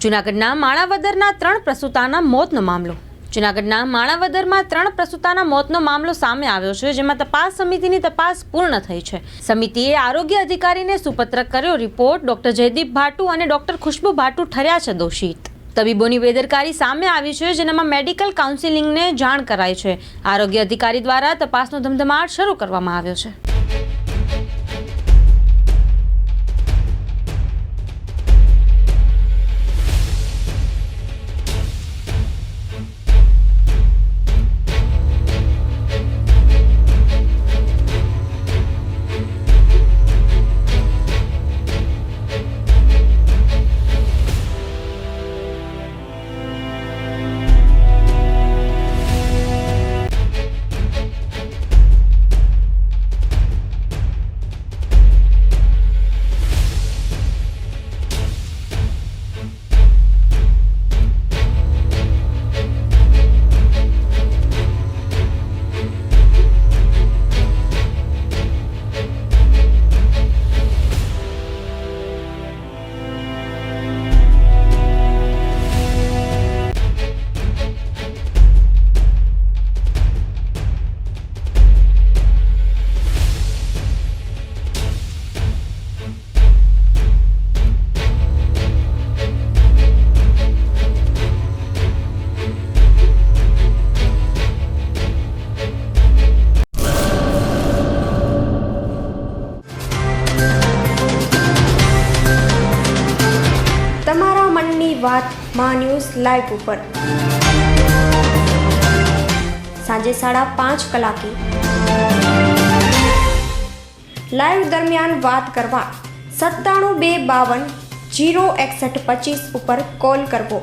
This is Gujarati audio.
જૂનાગઢના માણાવદરના 3 પ્રસૂતાના મોતનો મામલો. જૂનાગઢના માણાવદરમાં 3 પ્રસૂતાના મોતનો મામલો સામે આવ્યો છે, જેમાં તપાસ સમિતિની તપાસ પૂર્ણ થઈ છે. સમિતિએ આરોગ્ય અધિકારીને સુપત્ર કર્યો રિપોર્ટ. ડોક્ટર જયદીપ ભાટુ અને ડોક્ટર ખુશ્બુ ભાટુ ઠર્યા છે દોષિત. તબીબોની બેદરકારી સામે આવી છે, જેનામાં મેડિકલ કાઉન્સિલિંગને જાણ કરાઈ છે. આરોગ્ય અધિકારી દ્વારા તપાસનો ધમધમાટ શરૂ કરવામાં આવ્યો છે. તમારા મનની વાત માં ન્યૂઝ લાઈવ ઉપર સાંજે 5:30 કલાકે લાઈવ દરમિયાન વાત કરવા 97 252 06125 ઉપર કોલ કરવો.